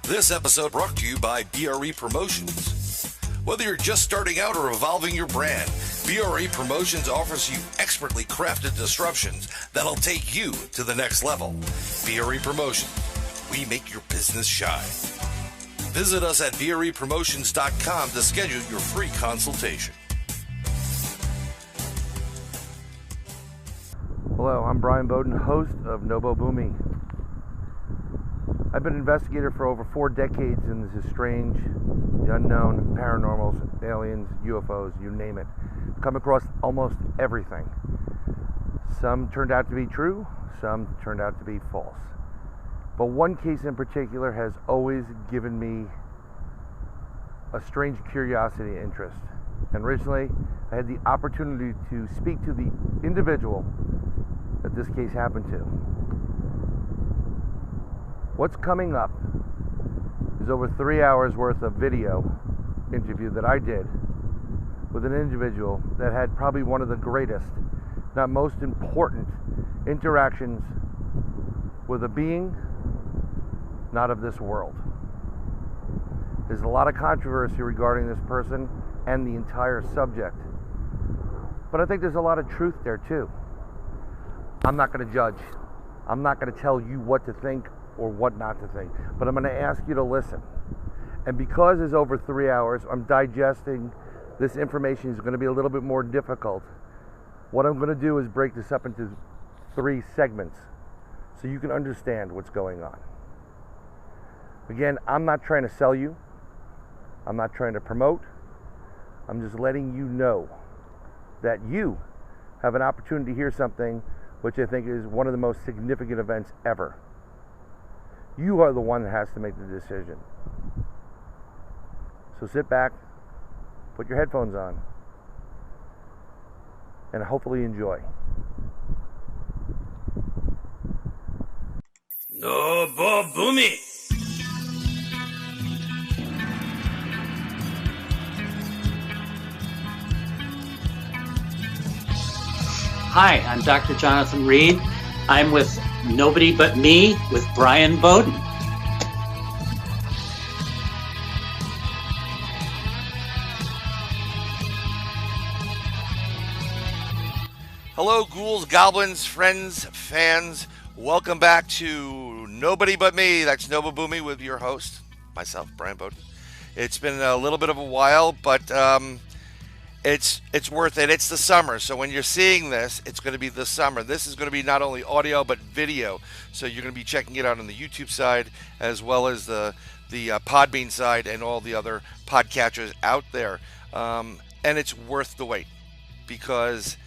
This episode brought to you by BRE Promotions. Whether you're just starting out or evolving your brand, BRE Promotions offers you expertly crafted disruptions that'll take you to the next level. BRE Promotions. We make your business shine. Visit us at brepromotions.com to schedule your free consultation. Hello, I'm Brian Bowden, host of NoBoBuMe. I've been an investigator for over 4 decades in this strange, the unknown, paranormals, aliens, UFOs, you name it. I've come across almost everything. Some turned out to be true, some turned out to be false. But one case in particular has always given me a strange curiosity and interest. And originally, I had the opportunity to speak to the individual that this case happened to. What's coming up is over 3 hours worth of video interview that I did with an individual that had probably one of the greatest, not most important, interactions with a being not of this world. There's a lot of controversy regarding this person and the entire subject, but I think there's a lot of truth there too. I'm not going to judge. I'm not going to tell you what to think or what not to think, but I'm going to ask you to listen. And because it's over 3 hours, I'm digesting this information is going to be a little bit more difficult. What I'm going to do is break this up into 3 segments so you can understand what's going on. Again, I'm not trying to sell you. I'm not trying to promote. I'm just letting you know that you have an opportunity to hear something which I think is one of the most significant events ever. You are the one that has to make the decision. So sit back, put your headphones on, and hopefully enjoy. NoBoBuMe. Hi, I'm Dr. Jonathan Reed. I'm with Nobody But Me with Brian Bowden. Hello, ghouls, goblins, friends, fans. Welcome back to Nobody But Me. That's NoBoBuMe with your host, myself, Brian Bowden. It's been a little bit of a while, but it's worth it. It's the summer, so when you're seeing this, it's going to be the summer. This is going to be not only audio but video, so you're going to be checking it out on the YouTube side as well as the Podbean side and all the other podcatchers out there. And it's worth the wait because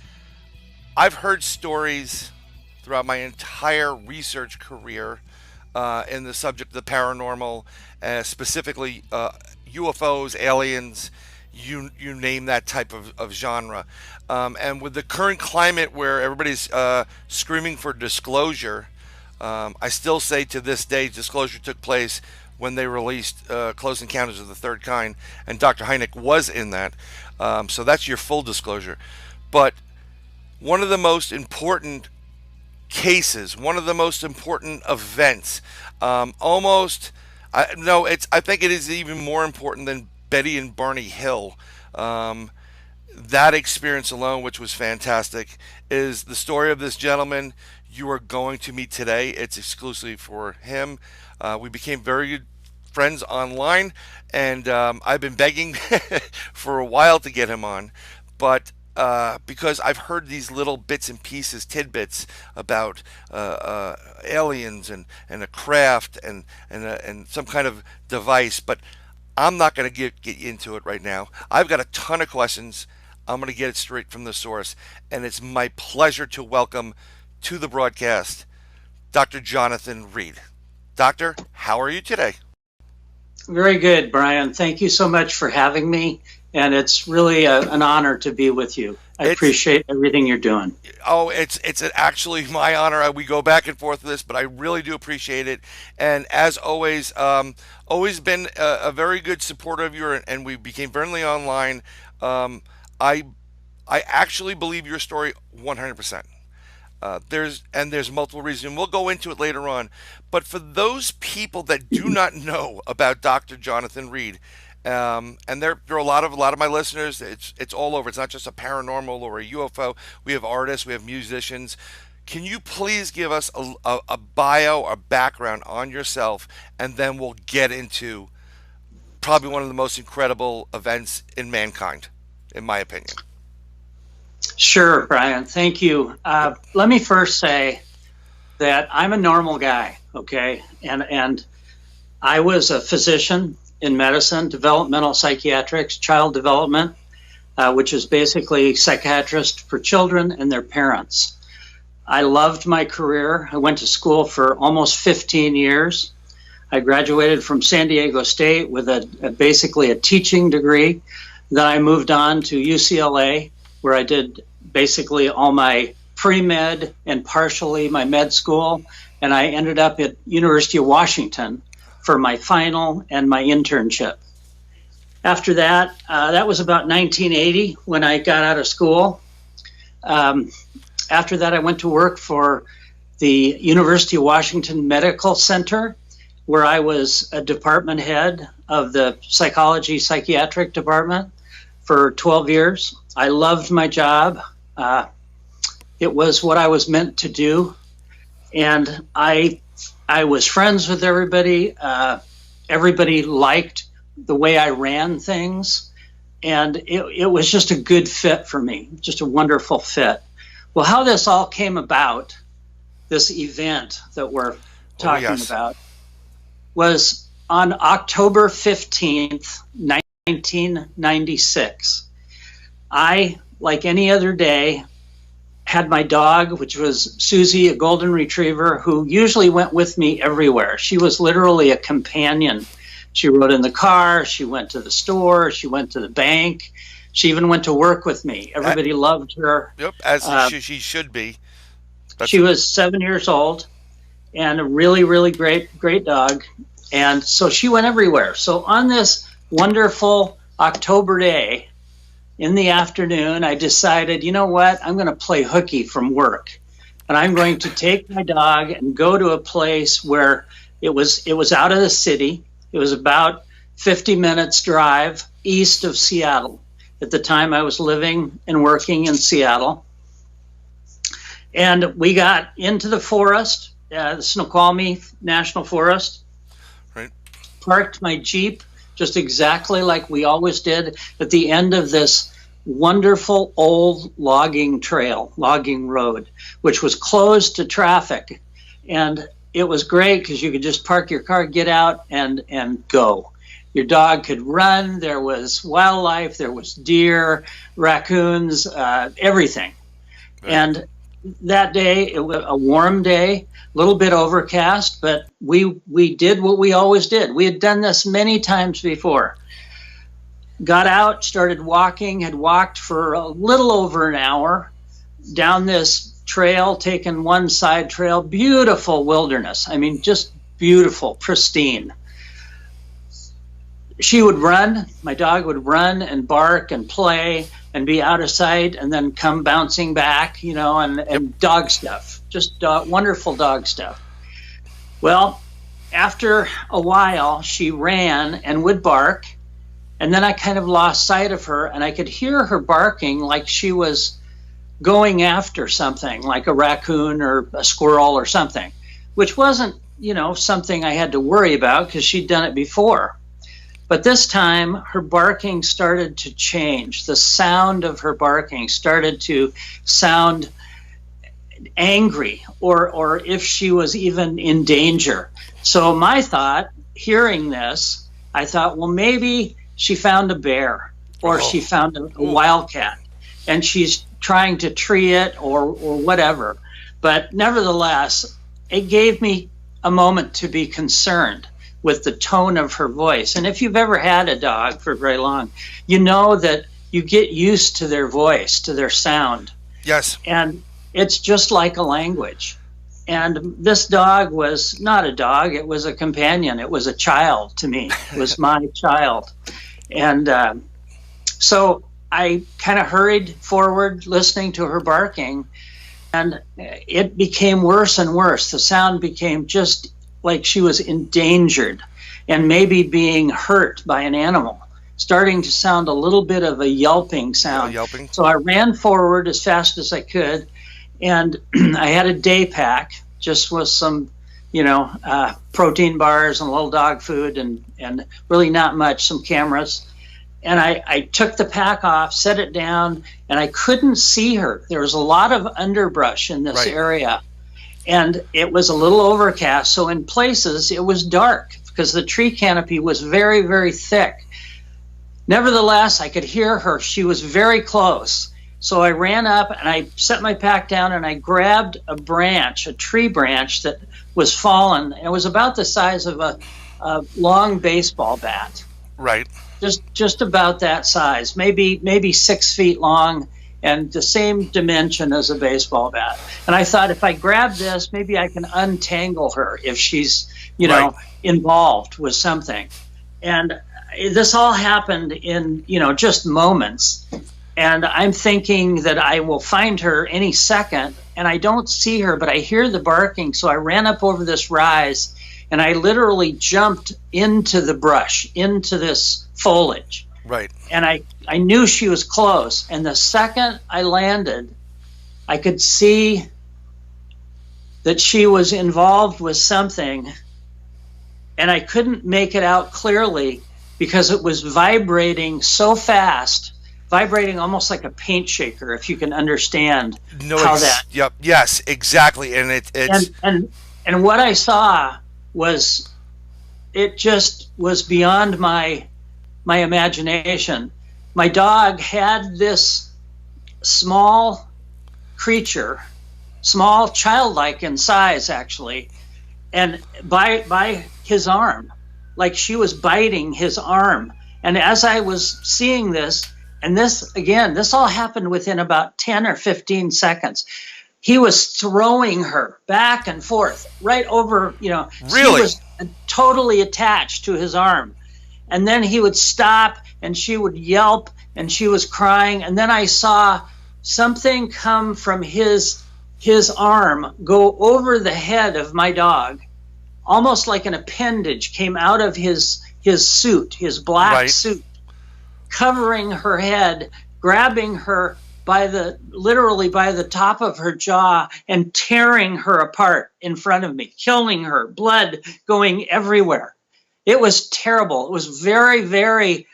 I've heard stories throughout my entire research career in the subject of the paranormal, specifically UFOs, aliens, you name that type of genre. And with the current climate where everybody's screaming for disclosure, I still say to this day, disclosure took place when they released Close Encounters of the Third Kind, and Dr. Hynek was in that. So that's your full disclosure. But one of the most important cases, one of the most important events, I think it is even more important than Betty and Barney Hill. That experience alone, which was fantastic, is the story of this gentleman you are going to meet today. It's exclusively for him. We became very good friends online, and I've been begging for a while to get him on, but because I've heard these little bits and pieces, tidbits about aliens and a craft and some kind of device, but I'm not going to get into it right now. I've got a ton of questions. I'm going to get it straight from the source, and it's my pleasure to welcome to the broadcast Dr. Jonathan Reed. Doctor, how are you today? Very good, Brian. Thank you so much for having me, and it's really an honor to be with you. I appreciate everything you're doing. Oh, it's actually my honor. We go back and forth with this, but I really do appreciate it. And as always, always been a very good supporter of you, and we became friendly online. I actually believe your story 100%. There's multiple reasons. We'll go into it later on. But for those people that do not know about Dr. Jonathan Reed, and there are a lot of my listeners. It's all over. It's not just a paranormal or a UFO. We have artists. We have musicians. Can you please give us a bio or background on yourself, and then we'll get into probably one of the most incredible events in mankind, in my opinion. Sure, Brian. Thank you. Let me first say that I'm a normal guy, okay? And I was a physician in medicine, developmental psychiatrics, child development, which is basically psychiatrist for children and their parents. I loved my career. I went to school for almost 15 years. I graduated from San Diego State with basically a teaching degree. Then I moved on to UCLA, where I did basically all my pre-med and partially my med school. And I ended up at University of Washington for my final and my internship. After that, that was about 1980 when I got out of school. After that, I went to work for the University of Washington Medical Center, where I was a department head of the psychology psychiatric department for 12 years. I loved my job. It was what I was meant to do. And I was friends with everybody. Everybody liked the way I ran things. And it was just a good fit for me, just a wonderful fit. Well, how this all came about, this event that we're talking about, was on October 15th, 1996. I, like any other day, had my dog, which was Susie, a golden retriever, who usually went with me everywhere. She was literally a companion. She rode in the car, she went to the store, she went to the bank. She even went to work with me. Everybody loved her. Yep, as she should be. She was 7 years old and a really, really great dog. And so she went everywhere. So on this wonderful October day in the afternoon, I decided, you know what? I'm going to play hooky from work. And I'm going to take my dog and go to a place where it was out of the city. It was about 50 minutes drive east of Seattle. At the time, I was living and working in Seattle. And we got into the forest, the Snoqualmie National Forest. Right. Parked my Jeep just exactly like we always did at the end of this wonderful old logging road, which was closed to traffic. And it was great because you could just park your car, get out, and go. Your dog could run. There was wildlife. There was deer, raccoons, everything. Right. And that day, it was a warm day, a little bit overcast, but we did what we always did. We had done this many times before. Got out, started walking, had walked for a little over an hour down this trail, taken one side trail, beautiful wilderness. I mean, just beautiful, pristine. She would run, my dog would run and bark and play and be out of sight and then come bouncing back, and dog stuff, just wonderful dog stuff. Well, after a while, she ran and would bark, and then I kind of lost sight of her, and I could hear her barking like she was going after something, like a raccoon or a squirrel or something, which wasn't, something I had to worry about because she'd done it before. But this time, her barking started to change. The sound of her barking started to sound angry, or if she was even in danger. So my thought, hearing this, I thought, well, maybe she found a bear, or she found a wildcat, and she's trying to tree it, or whatever. But nevertheless, it gave me a moment to be concerned with the tone of her voice. And if you've ever had a dog for very long, you know that you get used to their voice, to their sound. Yes. And it's just like a language. And this dog was not a dog, it was a companion. It was a child to me. It was my child. And so I kind of hurried forward, listening to her barking. and it became worse and worse. The sound became just like she was endangered and maybe being hurt by an animal, starting to sound a little bit of a yelping sound. Yelping. So I ran forward as fast as I could, and I had a day pack just with some, protein bars and a little dog food and really not much, some cameras. And I took the pack off, set it down, and I couldn't see her. There was a lot of underbrush in this area, and it was a little overcast. So in places it was dark because the tree canopy was very, very thick. Nevertheless, I could hear her. She was very close. So I ran up and I set my pack down and I grabbed a branch, a tree branch that was fallen. It was about the size of a long baseball bat. Right. Just about that size, maybe 6 feet long and the same dimension as a baseball bat. And I thought, if I grab this, maybe I can untangle her if she's, involved with something. And this all happened in, just moments. And I'm thinking that I will find her any second, and I don't see her, but I hear the barking. So I ran up over this rise, and I literally jumped into the brush, into this foliage. Right. And I knew she was close. And the second I landed, I could see that she was involved with something, and I couldn't make it out clearly because it was vibrating so fast, vibrating almost like a paint shaker, if you can understand how that. Yep. Yes, exactly. And it's and what I saw was, it just was beyond my imagination. My dog had this small creature, small, childlike in size actually, and by his arm, like she was biting his arm. And as I was seeing this, and this all happened within about 10 or 15 seconds, he was throwing her back and forth right over, Really? She was totally attached to his arm. And then he would stop and she would yelp and she was crying. And then I saw something come from his arm, go over the head of my dog, almost like an appendage came out of his suit, his black suit, covering her head, grabbing her literally by the top of her jaw and tearing her apart in front of me, killing her, blood going everywhere. It was terrible. It was very, very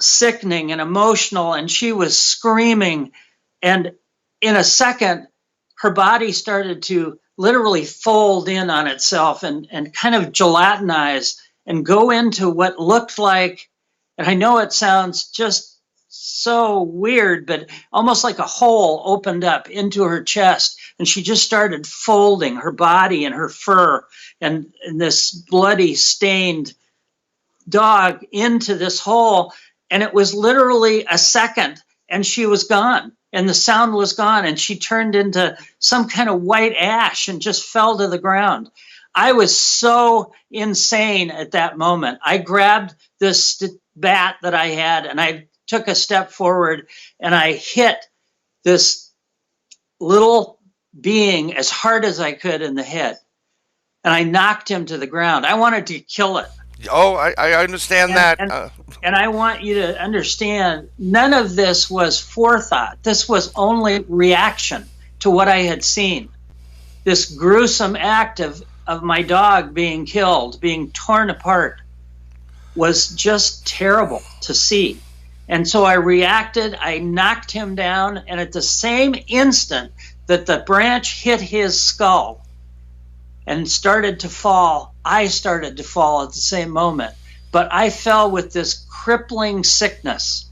sickening and emotional, and she was screaming. And in a second, her body started to literally fold in on itself and kind of gelatinize and go into what looked like, and I know it sounds just so weird, but almost like a hole opened up into her chest, and she just started folding her body and her fur and this bloody stained dog into this hole. And it was literally a second and she was gone and the sound was gone, and she turned into some kind of white ash and just fell to the ground. I was so insane at that moment. I grabbed this bat that I had and I took a step forward and I hit this little being as hard as I could in the head. And I knocked him to the ground. I wanted to kill it. Oh, I understand that. And I want you to understand, none of this was forethought. This was only reaction to what I had seen. This gruesome act of my dog being killed, being torn apart, was just terrible to see. And so I reacted, I knocked him down, and at the same instant that the branch hit his skull and started to fall, I started to fall at the same moment. But I fell with this crippling sickness,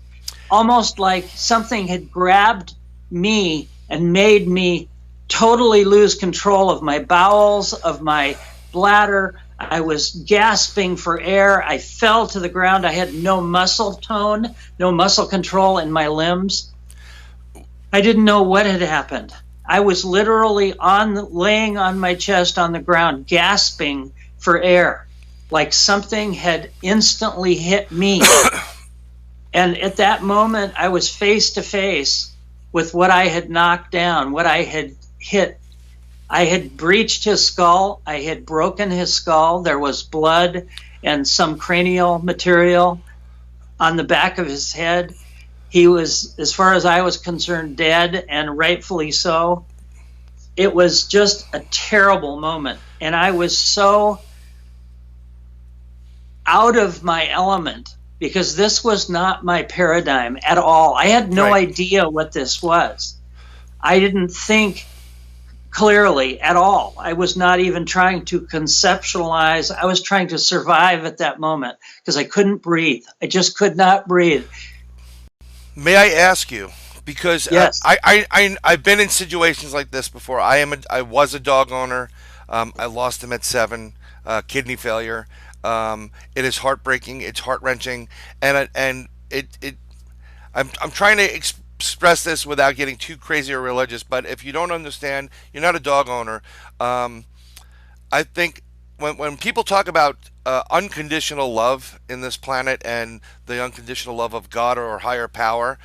almost like something had grabbed me and made me totally lose control of my bowels, of my bladder. I was gasping for air. I fell to the ground. I had no muscle tone, no muscle control in my limbs. I didn't know what had happened. I was literally laying on my chest on the ground, gasping for air, like something had instantly hit me. And at that moment, I was face to face with what I had knocked down, what I had hit. I had breached his skull. I had broken his skull. There was blood and some cranial material on the back of his head. He was, as far as I was concerned, dead, and rightfully so. It was just a terrible moment. And I was so out of my element because this was not my paradigm at all. I had no Right. idea what this was. I didn't think clearly at all. I was not even trying to conceptualize. I was trying to survive at that moment because I couldn't breathe. I just could not breathe. May I ask you, because Yes. I've been in situations like this before. I was a dog owner. I lost him at 7, kidney failure. It is heartbreaking. It's heart wrenching, and I'm trying to express this without getting too crazy or religious. But if you don't understand, you're not a dog owner. Um, I think when people talk about unconditional love in this planet and the unconditional love of God or higher power,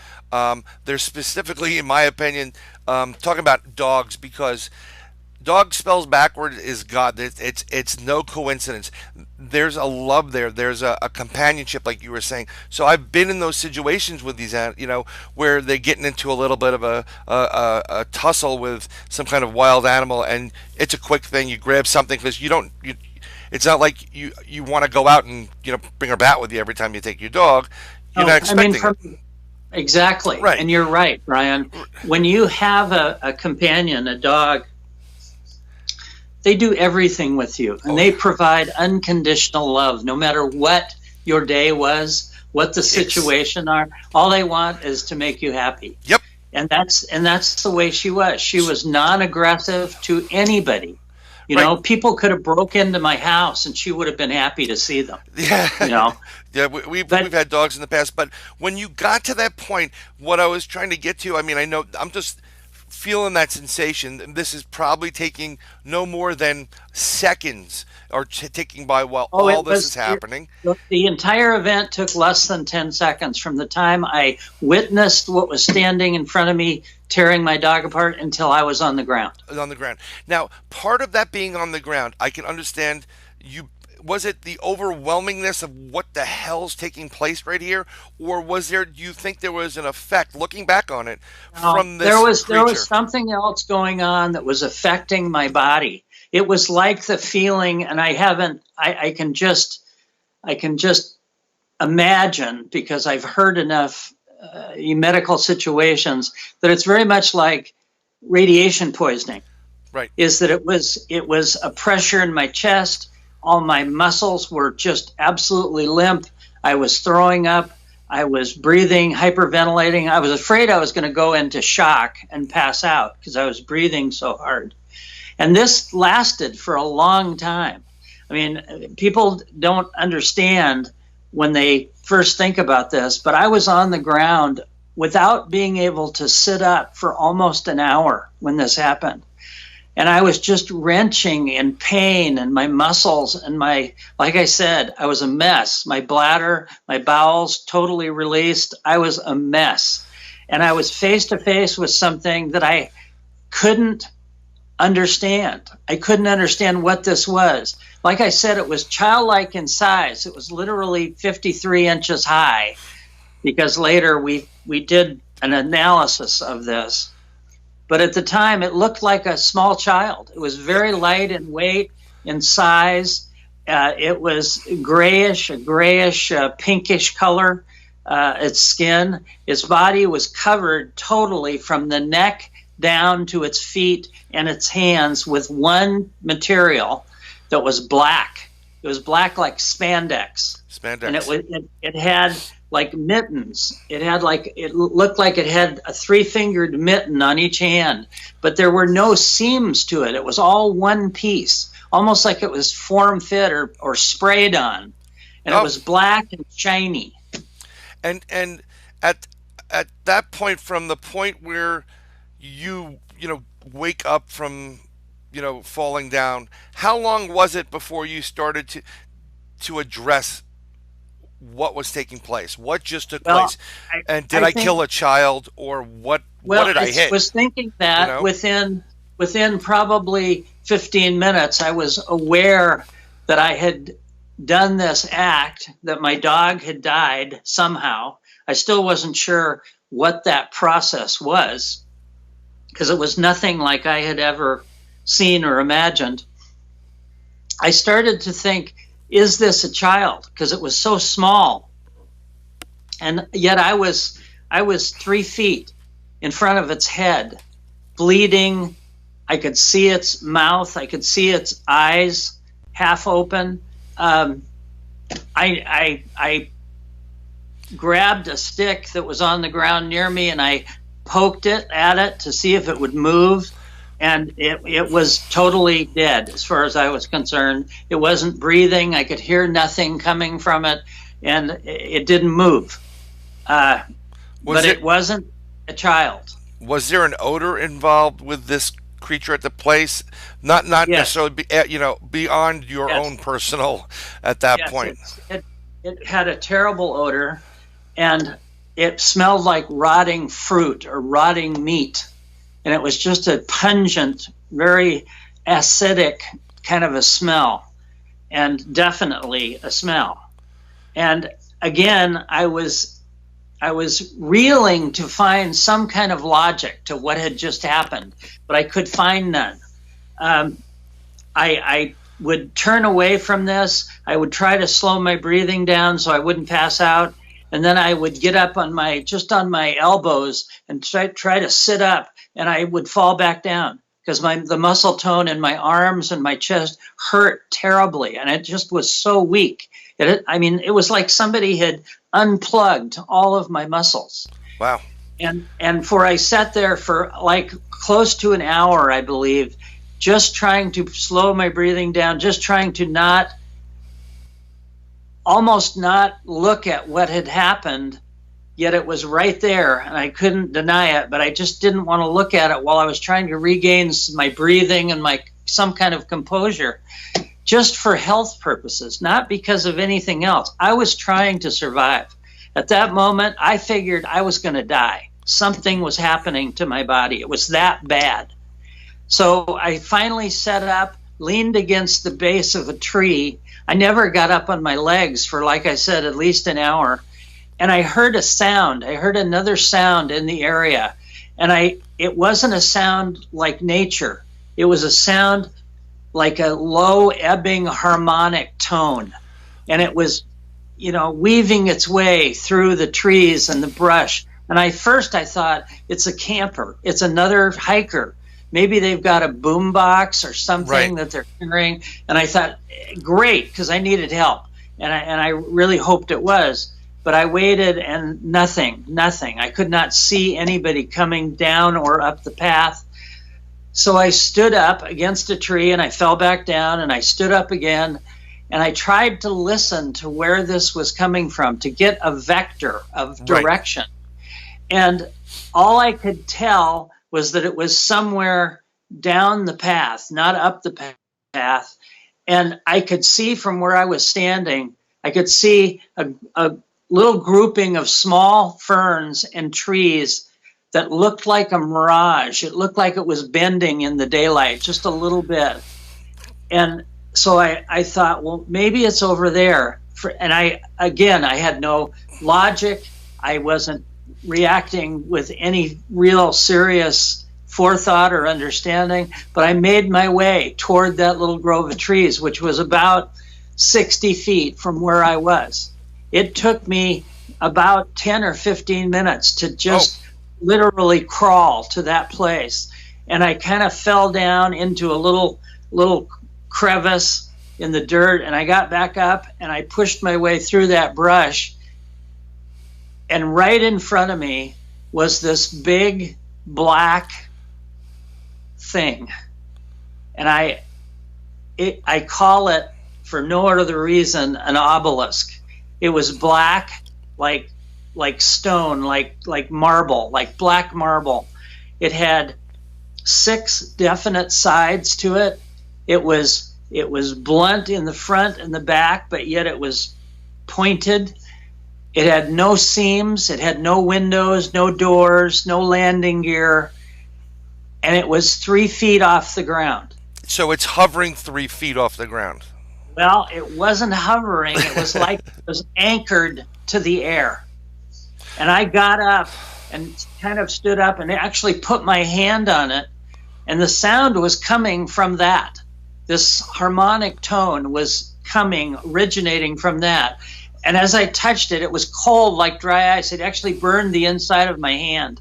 they're specifically, in my opinion, talking about dogs because dog spells backward is God. It's no coincidence. There's a love there. There's a companionship, like you were saying. So I've been in those situations with these, where they're getting into a little bit of a tussle with some kind of wild animal, and it's a quick thing. You grab something because you don't. It's not like you want to go out and bring a bat with you every time you take your dog. You're not Oh, I mean, expecting it, exactly. right? And you're right, Brian. When you have a companion, a dog, they do everything with you and they Oh, provide unconditional love no matter what your day was, what the yes. situation are. All they want is to make you happy. Yep. And that's the way she was. She was non-aggressive to anybody. Right. People could have broke into my house and she would have been happy to see them, Yeah, you know. yeah. We've But had dogs in the past, but when you got to that point, what I was trying to get to, I mean, I know I'm just feeling that sensation. And this is probably taking no more than seconds or ticking by while oh, all it this is was happening. the entire event took less than 10 seconds from the time I witnessed what was standing in front of me tearing my dog apart until I was on the ground. On the ground. Now, part of that being on the ground, I can understand you. Was it the overwhelmingness of what the hell's taking place right here, or was there? Do you think there was an effect, looking back on it, No, from there this was there was creature? something else going on that was affecting my body. It was like the feeling, and I can just imagine because I've heard enough medical situations that it's very much like radiation poisoning. Right. Is that it was a pressure in my chest. All my muscles were just absolutely limp. I was throwing up. I was breathing, hyperventilating. I was afraid I was going to go into shock and pass out because I was breathing so hard. And this lasted for a long time. I mean, people don't understand when they first think about this, but I was on the ground without being able to sit up for almost an hour when this happened. And I was just wrenching in pain and my muscles and like I said, I was a mess. My bladder, my bowels totally released. I was a mess. And I was face to face with something that I couldn't understand. I couldn't understand what this was. Like I said, it was childlike in size. It was literally 53 inches high because later we did an analysis of this. But at the time, it looked like a small child. It was very light in weight, in size. It was a grayish, pinkish color. Its skin, its body was covered totally from the neck down to its feet and its hands with one material that was black. It was black like spandex, and it Spandex. was it had like mittens. It looked like it had a three-fingered mitten on each hand, but there were no seams to it. It was all one piece, almost like it was form fit or sprayed on, and it Oh, was black and shiny. and at that point, from the point where you wake up from falling down, how long was it before you started to address what was taking place, what just took Well, place, and did I kill a child, or what did I hit? I was thinking that, You know? within probably 15 minutes, I was aware that I had done this act, that my dog had died somehow. I still wasn't sure what that process was, because it was nothing like I had ever seen or imagined. I started to think, is this a child? Because it was so small. And yet I was 3 feet in front of its head, bleeding. I could see its mouth. I could see its eyes half open. I grabbed a stick that was on the ground near me, and I poked it at it to see if it would move. And it was totally dead as far as I was concerned. It wasn't breathing. I could hear nothing coming from it, and it didn't move. But it wasn't a child. Was there an odor involved with this creature at the place? Not Yes. necessarily, beyond your Yes. own personal at that Yes, point. it had a terrible odor, and it smelled like rotting fruit or rotting meat. And it was just a pungent, very acidic kind of a smell, and definitely a smell. And again, I was reeling to find some kind of logic to what had just happened, but I could find none. I would turn away from this. I would try to slow my breathing down so I wouldn't pass out. And then I would get up on my elbows and try to sit up, and I would fall back down because the muscle tone in my arms and my chest hurt terribly, and it just was so weak. It was like somebody had unplugged all of my muscles. Wow. And I sat there for like close to an hour, I believe, just trying to slow my breathing down, just trying to almost not look at what had happened, yet it was right there and I couldn't deny it, but I just didn't want to look at it while I was trying to regain my breathing and some kind of composure, just for health purposes, not because of anything else. I was trying to survive. At that moment, I figured I was going to die. Something was happening to my body. It was that bad. So I finally sat up, leaned against the base of a tree. I never got up on my legs for, like I said, at least an hour. And I heard a sound. I heard another sound in the area. And it wasn't a sound like nature. It was a sound like a low ebbing harmonic tone. And it was, weaving its way through the trees and the brush. And I thought, it's a camper. It's another hiker. Maybe they've got a boom box or something that they're carrying. And I thought, great, because I needed help. And I really hoped it was. But I waited, and nothing. I could not see anybody coming down or up the path. So I stood up against a tree, and I fell back down, and I stood up again. And I tried to listen to where this was coming from, to get a vector of direction. Right. And all I could tell was that it was somewhere down the path, not up the path. And I could see from where I was standing, I could see a little grouping of small ferns and trees that looked like a mirage. It looked like it was bending in the daylight just a little bit. And so I thought, well, maybe it's over there. And I had no logic. I wasn't reacting with any real serious forethought or understanding, but I made my way toward that little grove of trees, which was about 60 feet from where I was. It took me about 10 or 15 minutes to just literally crawl to that place. And I kind of fell down into a little crevice in the dirt, and I got back up and I pushed my way through that brush. And right in front of me was this big black thing. And I call it, for no other reason, an obelisk. It was black, like stone, like marble, like black marble. It had 6 definite sides to it. It was blunt in the front and the back, but yet it was pointed. It had no seams. It had no windows, no doors, no landing gear. And it was 3 feet off the ground. So it's hovering 3 feet off the ground. Well, it wasn't hovering. It was like it was anchored to the air. And I got up and kind of stood up and actually put my hand on it. And the sound was coming from that. This harmonic tone was coming, originating from that. And as I touched it, it was cold like dry ice. It actually burned the inside of my hand.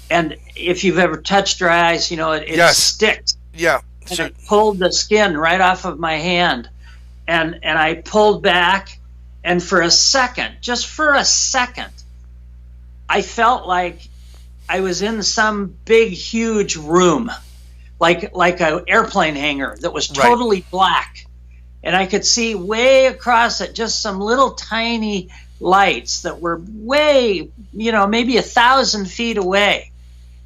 And if you've ever touched dry ice, you know, it Yes. sticks. Yeah. And So it pulled the skin right off of my hand. And I pulled back. And for a second, just for a second, I felt like I was in some big, huge room, like an airplane hangar that was Right. totally black. And I could see way across it just some little tiny lights that were way, you know, maybe 1,000 feet away.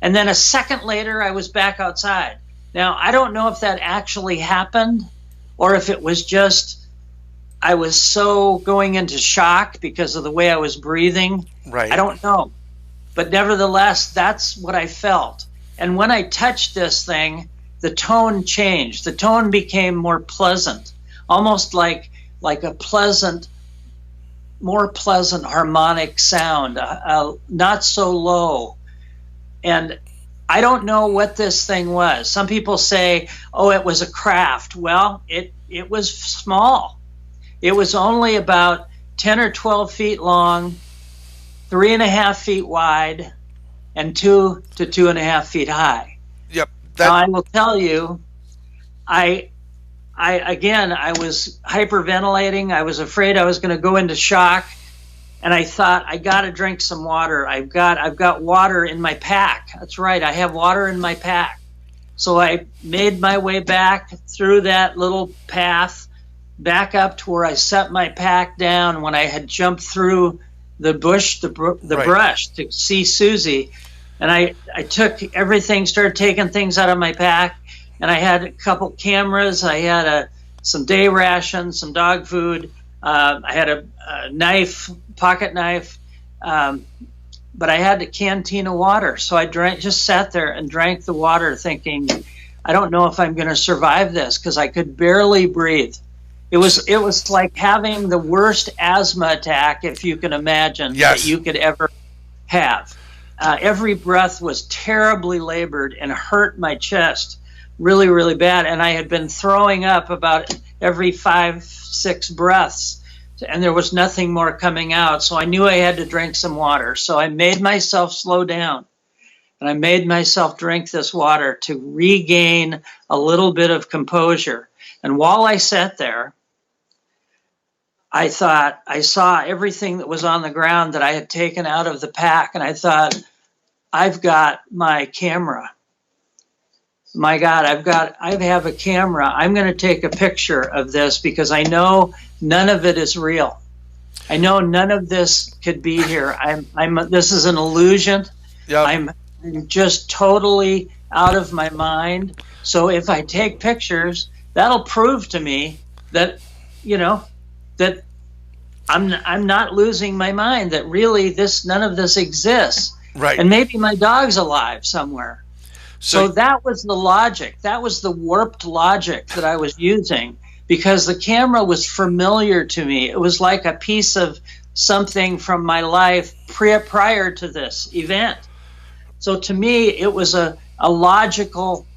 And then a second later, I was back outside. Now, I don't know if that actually happened or if it was just I was so going into shock because of the way I was breathing. right. I don't know. But nevertheless, that's what I felt. And when I touched this thing, the tone changed. The tone became more pleasant, almost like a pleasant, more pleasant harmonic sound, not so low. And I don't know what this thing was. Some people say, oh, it was a craft. Well, it was small. It was only about 10 or 12 feet long, 3.5 feet wide, and 2 to 2.5 feet high. Yep. Now, I will tell you, I was hyperventilating. I was afraid I was going to go into shock, and I thought, I got to drink some water. I've got water in my pack. That's right, I have water in my pack. So I made my way back through that little path, back up to where I set my pack down when I had jumped through the bush, the Right. brush to see Susie. And I took everything, started taking things out of my pack, and I had a couple cameras. I had some day rations, some dog food. I had a knife, pocket knife, but I had a canteen of water. So I just sat there and drank the water thinking, I don't know if I'm going to survive this because I could barely breathe. It was like having the worst asthma attack, if you can imagine, Yes. that you could ever have. Every breath was terribly labored and hurt my chest really, really bad. And I had been throwing up about every 5-6 breaths, and there was nothing more coming out. So I knew I had to drink some water. So I made myself slow down, and I made myself drink this water to regain a little bit of composure. And while I sat there, I thought, I saw everything that was on the ground that I had taken out of the pack, and I thought, I've got my camera. My God, I have a camera. I'm going to take a picture of this because I know none of it is real. I know none of this could be here. This is an illusion. Yep. I'm just totally out of my mind. So if I take pictures, that'll prove to me that, you know, that I'm not losing my mind, that really none of this exists. Right. And maybe my dog's alive somewhere. So that was the logic. That was the warped logic that I was using because the camera was familiar to me. It was like a piece of something from my life prior to this event. So to me, it was a logical,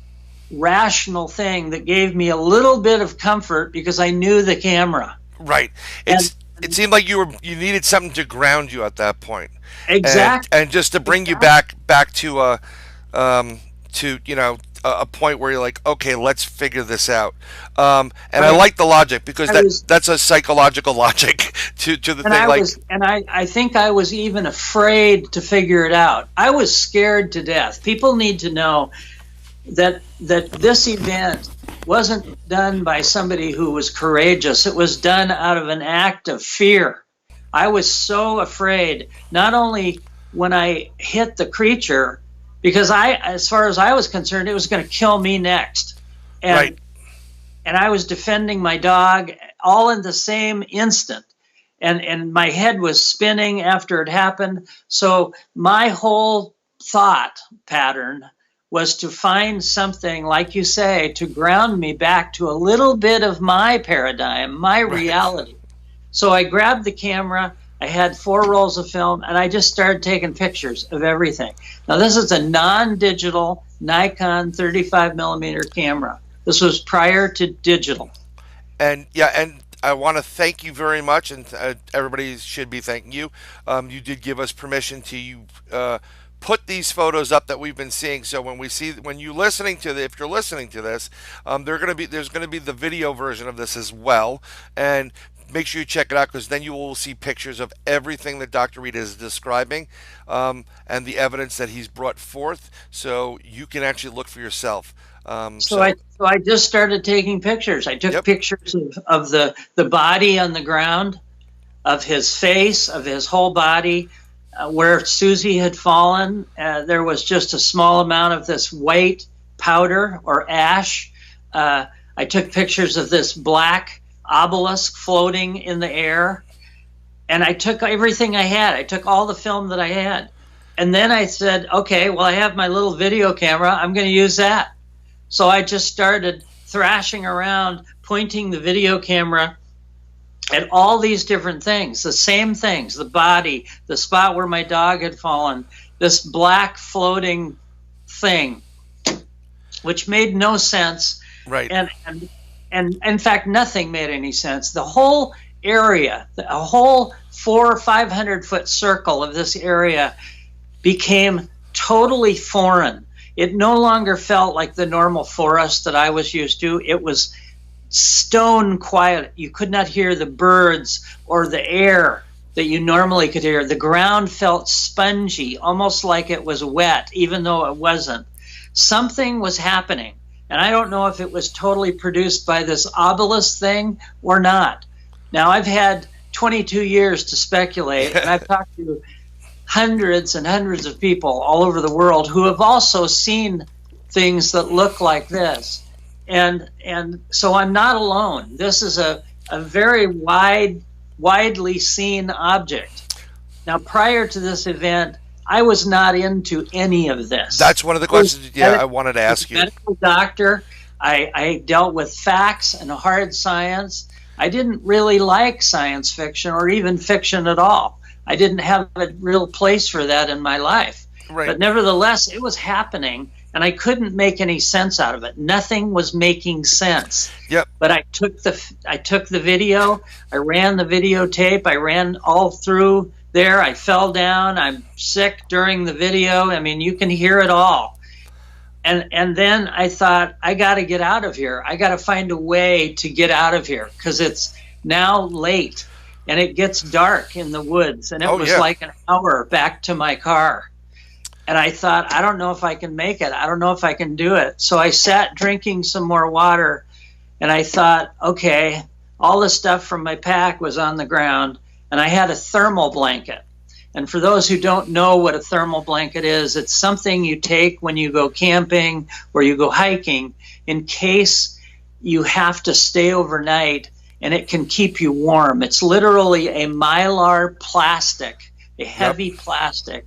rational thing that gave me a little bit of comfort because I knew the camera. Right. It seemed like you needed something to ground you at that point. Exactly. And just to bring you back to you know, a point where you're like, okay, let's figure this out. And right. I like the logic because that's a psychological logic to the thing. I think I was even afraid to figure it out. I was scared to death. People need to know that this event wasn't done by somebody who was courageous. It was done out of an act of fear. I was so afraid, not only when I hit the creature, because as far as I was concerned, it was going to kill me next. And, right. And I was defending my dog all in the same instant. and my head was spinning after it happened. So my whole thought pattern was to find something, like you say, to ground me back to a little bit of my paradigm, my reality. So I grabbed the camera. I had 4 rolls of film, and I just started taking pictures of everything. Now, this is a non-digital Nikon 35 millimeter camera. This was prior to digital. And yeah, and I want to thank you very much, and everybody should be thanking you. You did give us permission to put these photos up that we've been seeing. So when you're listening to if you're listening to this, there's going to be the video version of this as well, and make sure you check it out, because then you will see pictures of everything that Dr. Reed is describing, and the evidence that he's brought forth, so you can actually look for yourself. So I just started taking pictures. I took pictures of the body on the ground, of his face, of his whole body. Where Susie had fallen, there was just a small amount of this white powder or ash. I took pictures of this black obelisk floating in the air. And I took everything I had. I took all the film that I had. And then I said, okay, well, I have my little video camera. I'm going to use that. So I just started thrashing around, pointing the video camera at all these different things, the same things, the body, the spot where my dog had fallen, this black floating thing, which made no sense. Right. And in fact, nothing made any sense. The whole area, a whole 400 or 500 foot circle of this area became totally foreign. It no longer felt like the normal forest that I was used to. It was stone quiet. You could not hear the birds or the air that you normally could hear. The ground felt spongy, almost like it was wet, even though it wasn't. Something was happening, and I don't know if it was totally produced by this obelisk thing or not. Now, I've had 22 years to speculate, and I've talked to hundreds and hundreds of people all over the world who have also seen things that look like this. And so I'm not alone. This is a very widely seen object. Now, prior to this event, I was not into any of this. That's one of the questions I wanted to ask you. Medical doctor. I dealt with facts and hard science. I didn't really like science fiction or even fiction at all. I didn't have a real place for that in my life. Right. But nevertheless, it was happening, and I couldn't make any sense out of it. Nothing was making sense. Yep. But I took the video, I ran the videotape, I ran all through there. I fell down. I'm sick during the video. I mean, you can hear it all. And then I thought, I got to get out of here. I got to find a way to get out of here, because it's now late and it gets dark in the woods. And it was like an hour back to my car. And I thought, I don't know if I can make it. I don't know if I can do it. So I sat drinking some more water, and I thought, okay, all the stuff from my pack was on the ground, and I had a thermal blanket. And for those who don't know what a thermal blanket is, it's something you take when you go camping or you go hiking in case you have to stay overnight, and it can keep you warm. It's literally a mylar plastic, a heavy plastic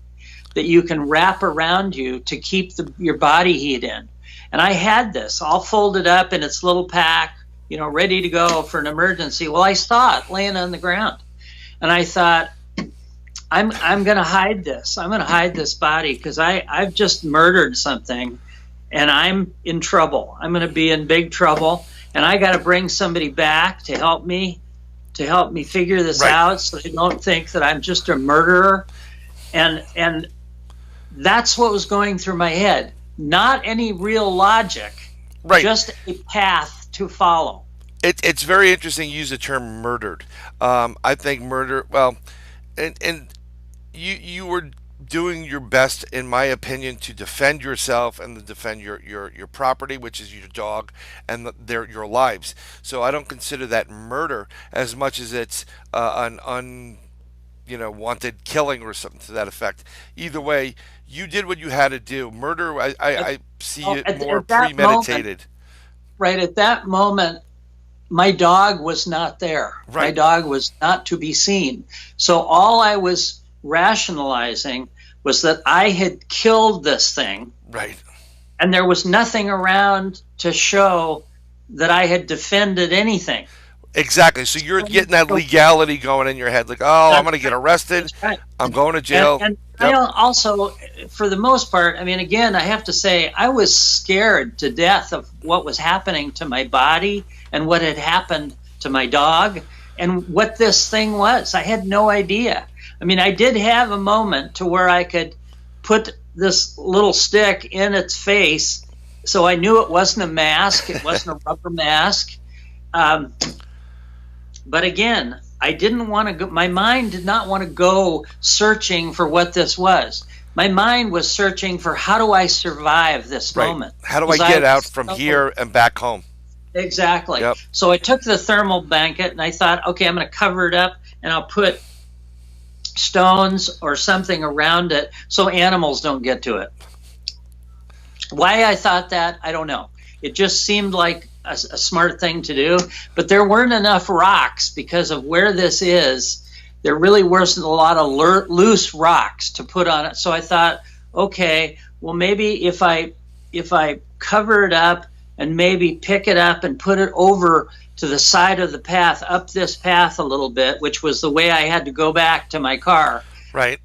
that you can wrap around you to keep your body heat in. And I had this all folded up in its little pack, you know, ready to go for an emergency. Well, I saw it laying on the ground, and I thought, I'm going to hide this. I'm going to hide this body, because I've just murdered something, and I'm in trouble. I'm going to be in big trouble, and I got to bring somebody back to help me figure this out, so they don't think that I'm just a murderer. And that's what was going through my head. Not any real logic, just a path to follow. It's very interesting you use the term murdered. I think murder, well, and you were doing your best, in my opinion, to defend yourself and to defend your property, which is your dog, and your lives. So I don't consider that murder as much as it's an wanted killing or something to that effect. Either way, you did what you had to do. Murder, I see it more premeditated. Right at that moment, my dog was not there. Right. My dog was not to be seen. So all I was rationalizing was that I had killed this thing. Right. And there was nothing around to show that I had defended anything. Exactly. So you're getting that legality going in your head, like, oh, I'm going to get arrested. Right. I'm going to jail. And Yep. I also, for the most part, I mean, again, I have to say, I was scared to death of what was happening to my body and what had happened to my dog and what this thing was. I had no idea. I mean, I did have a moment to where I could put this little stick in its face, so I knew it wasn't a mask. It wasn't a rubber mask. But again, I didn't want to go, my mind did not want to go searching for what this was. My mind was searching for, how do I survive this moment? How do I get out from here and back home? Exactly. Yep. So I took the thermal blanket and I thought, okay, I'm going to cover it up and I'll put stones or something around it so animals don't get to it. Why I thought that, I don't know. It just seemed like a smart thing to do, but there weren't enough rocks because of where this is. There really wasn't a lot of loose rocks to put on it. So I thought, okay, well, maybe if I cover it up and maybe pick it up and put it over to the side of the path, up this path a little bit, which was the way I had to go back to my car. Right.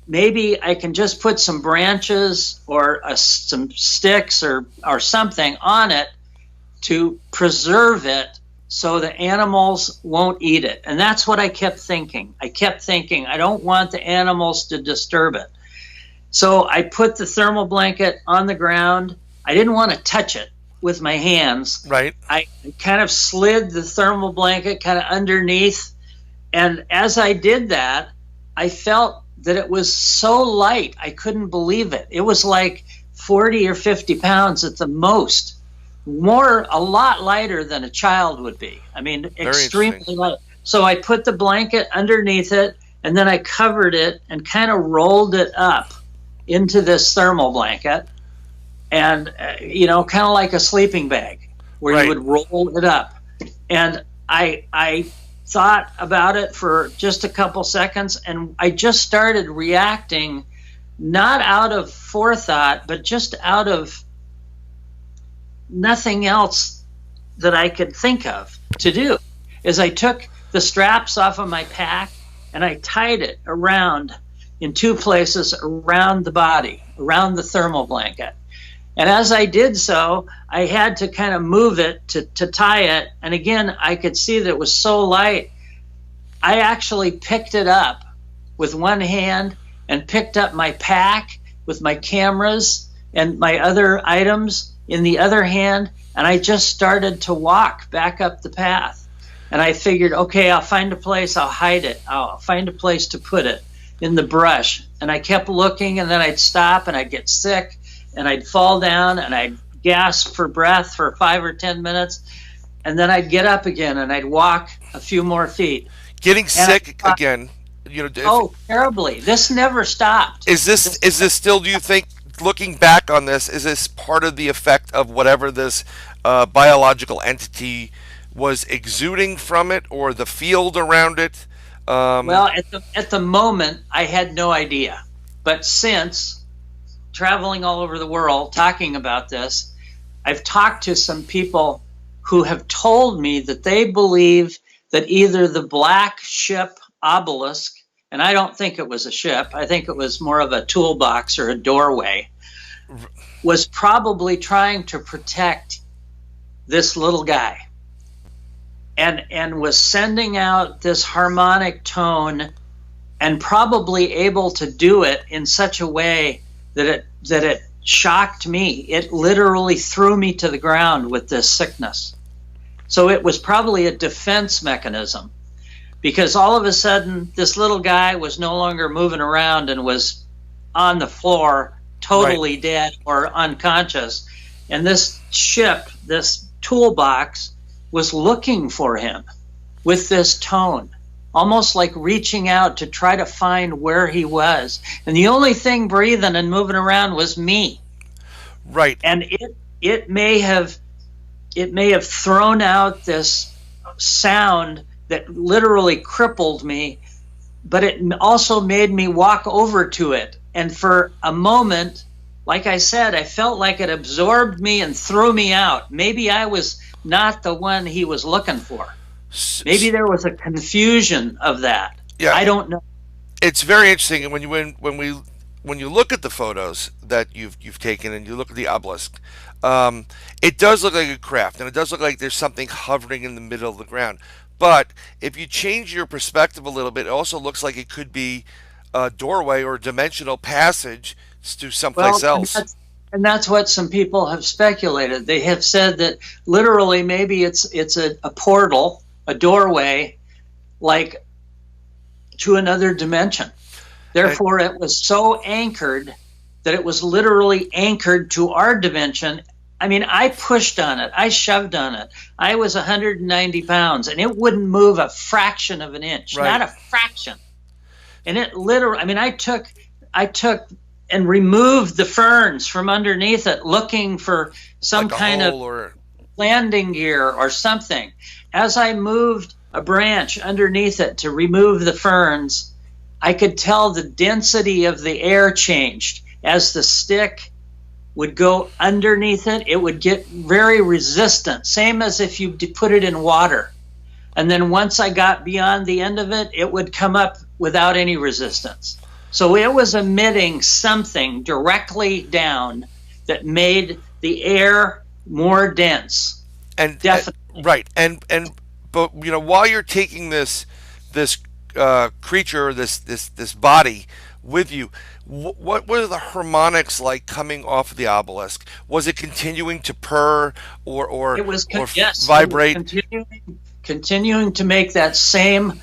Maybe I can just put some branches or some sticks or something on it to preserve it so the animals won't eat it. And that's what I kept thinking. I kept thinking, I don't want the animals to disturb it. So I put the thermal blanket on the ground. I didn't want to touch it with my hands. Right. I kind of slid the thermal blanket kind of underneath. And as I did that, I felt that it was so light, I couldn't believe it. It was like 40 or 50 pounds at the most. A lot lighter than a child would be. I mean, extremely light. So I put the blanket underneath it, and then I covered it and kind of rolled it up into this thermal blanket, and kind of like a sleeping bag, where Right. you would roll it up. And I thought about it for just a couple seconds, and I just started reacting, not out of forethought, but just out of nothing else that I could think of to do. Is I took the straps off of my pack and I tied it around in two places around the body, around the thermal blanket. And as I did so, I had to kind of move it to tie it. And again, I could see that it was so light. I actually picked it up with one hand and picked up my pack with my cameras and my other items in the other hand, and I just started to walk back up the path. And I figured, okay, I'll find a place, I'll hide it. I'll find a place to put it in the brush. And I kept looking, and then I'd stop, and I'd get sick, and I'd fall down, and I'd gasp for breath for 5 or 10 minutes, and then I'd get up again, and I'd walk a few more feet. Getting sick again. Terribly. This never stopped. Is this still, do you think, looking back on this, is this part of the effect of whatever this biological entity was exuding from it, or the field around it? Well, at the moment, I had no idea. But since traveling all over the world talking about this, I've talked to some people who have told me that they believe that either the black ship obelisk, and I don't think it was a ship, I think it was more of a toolbox or a doorway, was probably trying to protect this little guy, and was sending out this harmonic tone, and probably able to do it in such a way that it shocked me. It literally threw me to the ground with this sickness. So it was probably a defense mechanism, because all of a sudden this little guy was no longer moving around and was on the floor totally Right. dead or unconscious. And this ship, this toolbox, was looking for him with this tone, almost like reaching out to try to find where he was. And the only thing breathing and moving around was me. Right. And it may have it may have thrown out this sound that literally crippled me, but it also made me walk over to it. And for a moment, like I said, I felt like it absorbed me and threw me out. Maybe I was not the one he was looking for. Maybe there was a confusion of that. Yeah, I don't know. it's very interesting. And when you look at the photos that you've taken and you look at the obelisk, it does look like a craft, and it does look like there's something hovering in the middle of the ground. But if you change your perspective a little bit, it also looks like it could be a doorway or a dimensional passage to someplace else. And that's what some people have speculated. They have said that literally maybe it's a portal, a doorway, like to another dimension. Therefore, it was so anchored that it was literally anchored to our dimension. I mean, I pushed on it. I shoved on it. I was 190 pounds, and it wouldn't move a fraction of an inch, not a fraction. And it literally, I mean, I took and removed the ferns from underneath it, looking for some Like a kind hole of or landing gear or something. As I moved a branch underneath it to remove the ferns, I could tell the density of the air changed. As the stick would go underneath it, it would get very resistant, same as if you put it in water. And then once I got beyond the end of it, it would come up without any resistance. So it was emitting something directly down that made the air more dense. and Definitely. right, and but you know, while you're taking this creature, this body with you, what were the harmonics like coming off of the obelisk? Was it continuing to purr or It was yes, vibrate? It was continuing to make that same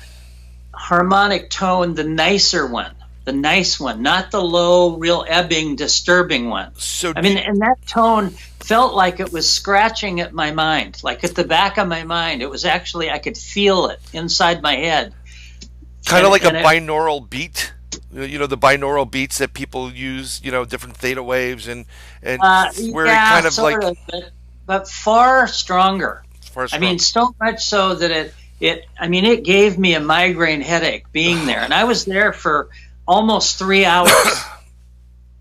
harmonic tone, the nicer one, the nice one, not the low, real ebbing, disturbing one. So I mean, and that tone felt like it was scratching at my mind, like at the back of my mind. It was actually, I could feel it inside my head. Kind of like a binaural beat. You know, the binaural beats that people use, you know, different theta waves and where yeah, it kind of sort like of, but far stronger. far I mean, so much so that it gave me a migraine headache being there. And I was there for almost 3 hours.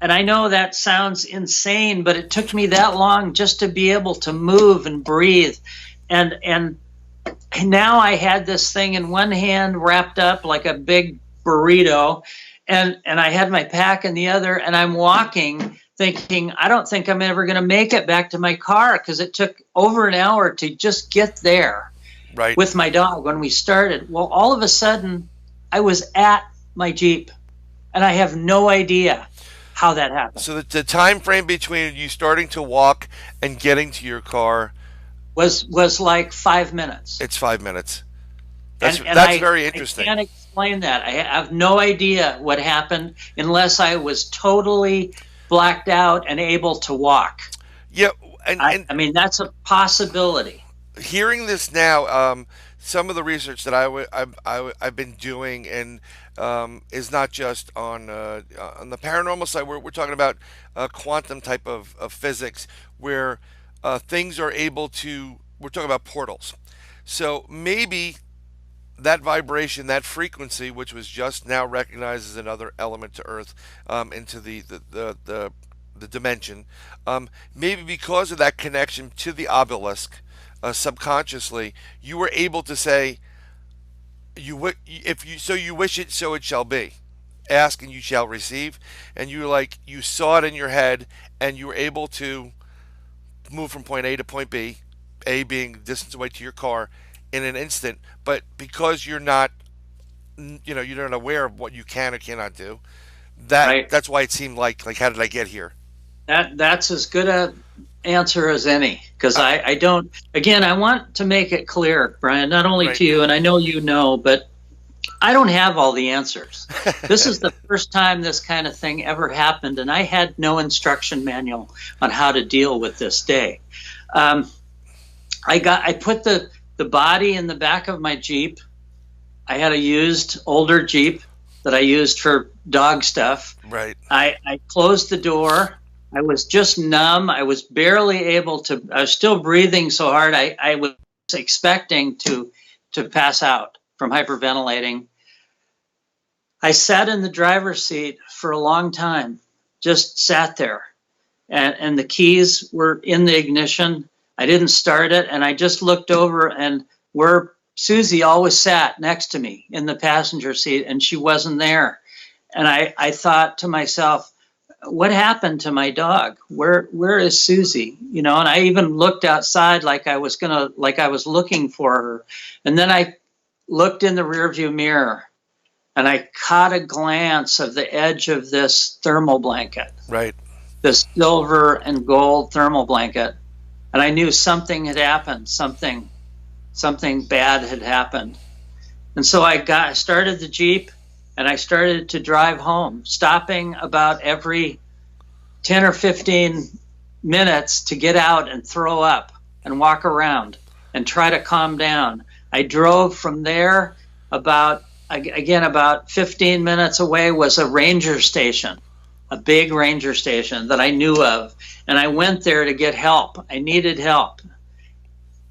And I know that sounds insane, but it took me that long just to be able to move and breathe. And now I had this thing in one hand wrapped up like a big burrito, and I had my pack in the other, and I'm walking thinking, I don't think I'm ever going to make it back to my car, because it took over an hour to just get there with my dog when we started. Well, all of a sudden, I was at my Jeep, and I have no idea how that happened. So the time frame between you starting to walk and getting to your car was like 5 minutes. It's 5 minutes. That's very interesting. I can't explain that. I have no idea what happened unless I was totally blacked out and able to walk. Yeah, I mean, that's a possibility. Hearing this now, some of the research that I've been doing and is not just on the paranormal side. We're talking about quantum type of physics where things are able to. We're talking about portals. So maybe that vibration, that frequency, which was just now recognized as another element to Earth, into the dimension, maybe because of that connection to the obelisk, subconsciously, you were able to say, you wish it, so it shall be. Ask and you shall receive. And you saw it in your head, and you were able to move from point A to point B, A being the distance away to your car, in an instant. But because you're not aware of what you can or cannot do, that's why it seemed like how did I get here? That's as good a answer as any, because I don't. Again, I want to make it clear, Brian, not only to you, and I know you know, but I don't have all the answers. This is the first time this kind of thing ever happened, and I had no instruction manual on how to deal with this day. I put the body in the back of my Jeep. I had a used older Jeep that I used for dog stuff. Right. I closed the door. I was just numb. I was barely able to, I was still breathing so hard. I was expecting to pass out from hyperventilating. I sat in the driver's seat for a long time, just sat there. And the keys were in the ignition. I didn't start it. And I just looked over, and where Susie always sat next to me in the passenger seat, and she wasn't there. And I thought to myself, what happened to my dog? Where is Susie? You know, and I even looked outside like I was looking for her. And then I looked in the rearview mirror, and I caught a glance of the edge of this thermal blanket. Right. This silver and gold thermal blanket. And I knew something had happened, something bad had happened. And so I started the Jeep, and I started to drive home, stopping about every 10 or 15 minutes to get out and throw up and walk around and try to calm down. I drove from there about 15 minutes away was a ranger station, a big ranger station that I knew of. And I went there to get help. I needed help.